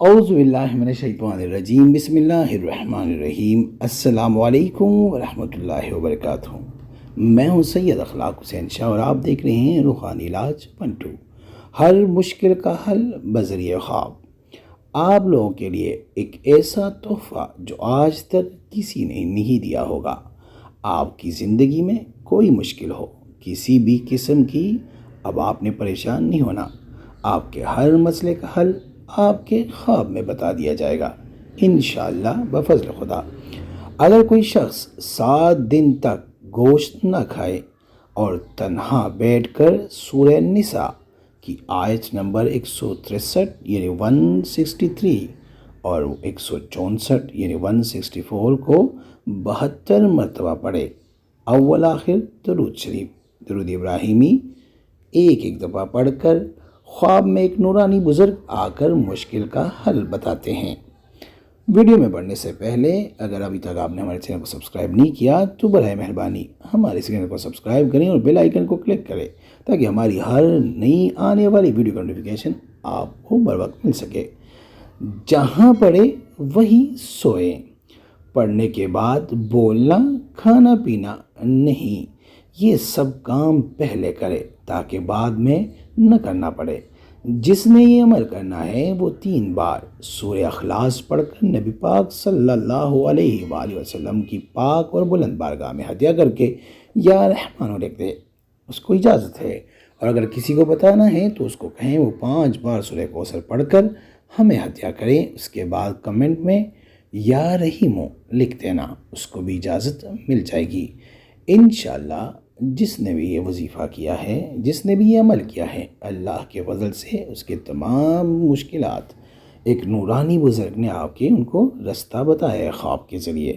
اعوذ باللہ من الشیطان الرجیم، بسم اللہ الرحمن الرحیم۔ السلام علیکم ورحمۃ اللہ وبرکاتہ۔ میں ہوں سید اخلاق حسین شاہ اور آپ دیکھ رہے ہیں روحانی علاج پنٹو، ہر مشکل کا حل بذریعہ خواب۔ آپ لوگوں کے لیے ایک ایسا تحفہ جو آج تک کسی نے نہیں دیا ہوگا۔ آپ کی زندگی میں کوئی مشکل ہو، کسی بھی قسم کی، اب آپ نے پریشان نہیں ہونا۔ آپ کے ہر مسئلے کا حل آپ کے خواب میں بتا دیا جائے گا انشاءاللہ بفضل خدا۔ اگر کوئی شخص 7 دن تک گوشت نہ کھائے اور تنہا بیٹھ کر سورہ نساء کی آیت نمبر 163 یعنی 163 اور 164 یعنی 164 کو 72 مرتبہ پڑھے، اول آخر درود شریف، درود ابراہیمی ایک دفعہ پڑھ کر، خواب میں ایک نورانی بزرگ آ کر مشکل کا حل بتاتے ہیں۔ ویڈیو میں بڑھنے سے پہلے اگر ابھی تک آپ نے ہمارے چینل کو سبسکرائب نہیں کیا تو براہ مہربانی ہمارے چینل کو سبسکرائب کریں اور بیل آئیکن کو کلک کریں تاکہ ہماری ہر نئی آنے والی ویڈیو کا نوٹیفیکیشن آپ کو بر وقت مل سکے۔ جہاں پڑھے وہیں سوئیں، پڑھنے کے بعد بولنا کھانا پینا نہیں، یہ سب کام پہلے کرے تاکہ بعد میں نہ کرنا پڑے۔ جس نے یہ عمل کرنا ہے وہ 3 بار سورہ اخلاص پڑھ کر نبی پاک صلی اللہ علیہ وآلہ وسلم کی پاک اور بلند بارگاہ میں ہدیہ کر کے یا رحمانو لکھ دے، اس کو اجازت ہے۔ اور اگر کسی کو بتانا ہے تو اس کو کہیں وہ 5 بار سورہ کوثر پڑھ کر ہمیں ہدیہ کریں، اس کے بعد کمنٹ میں یا رحیمو لکھ دینا، اس کو بھی اجازت مل جائے گی انشاءاللہ۔ جس نے بھی یہ وظیفہ کیا ہے، جس نے بھی یہ عمل کیا ہے، اللہ کے فضل سے اس کے تمام مشکلات ایک نورانی بزرگ نے آ کے ان کو رستہ بتایا ہے خواب کے ذریعے۔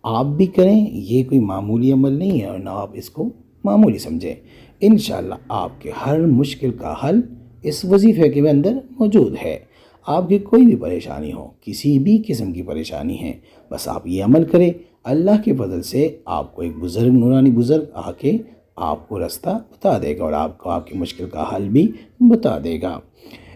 آپ بھی کریں، یہ کوئی معمولی عمل نہیں ہے اور نہ آپ اس کو معمولی سمجھیں۔ انشاءاللہ آپ کے ہر مشکل کا حل اس وظیفے کے اندر موجود ہے۔ آپ کی کوئی بھی پریشانی ہو، کسی بھی قسم کی پریشانی ہے، بس آپ یہ عمل کریں، اللہ کے فضل سے آپ کو ایک بزرگ نورانی بزرگ آ کے آپ کو رستہ بتا دے گا اور آپ کو آپ کی مشکل کا حل بھی بتا دے گا۔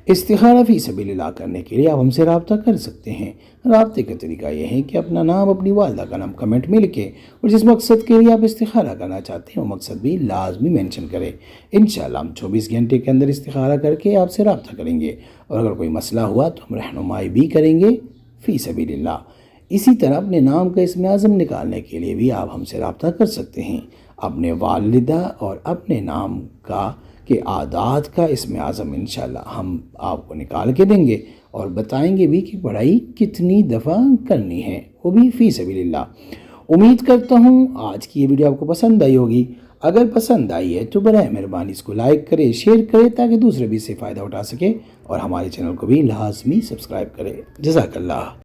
استخارہ فی سبیل اللہ کرنے کے لیے آپ ہم سے رابطہ کر سکتے ہیں۔ رابطے کا طریقہ یہ ہے کہ اپنا نام، اپنی والدہ کا نام کمنٹ میں لکھیں اور جس مقصد کے لیے آپ استخارہ کرنا چاہتے ہیں وہ مقصد بھی لازمی مینشن کریں۔ انشاءاللہ ہم 24 گھنٹے کے اندر استخارہ کر کے آپ سے رابطہ کریں گے اور اگر کوئی مسئلہ ہوا تو ہم رہنمائی بھی کریں گے فی سبیل اللہ۔ اسی طرح اپنے نام کا اسم اعظم نکالنے کے لیے بھی آپ ہم سے رابطہ کر سکتے ہیں۔ اپنے والدہ اور اپنے نام کے اعداد کا اسم اعظم انشاءاللہ ہم آپ کو نکال کے دیں گے اور بتائیں گے بھی کہ پڑھائی کتنی دفعہ کرنی ہے، وہ بھی فی سبیل اللہ۔ امید کرتا ہوں آج کی یہ ویڈیو آپ کو پسند آئی ہوگی۔ اگر پسند آئی ہے تو براہ مہربانی اس کو لائک کرے، شیئر کرے تاکہ دوسرے بھی اس سے فائدہ اٹھا سکے اور ہمارے چینل کو بھی لازمی سبسکرائب کرے۔ جزاک اللہ۔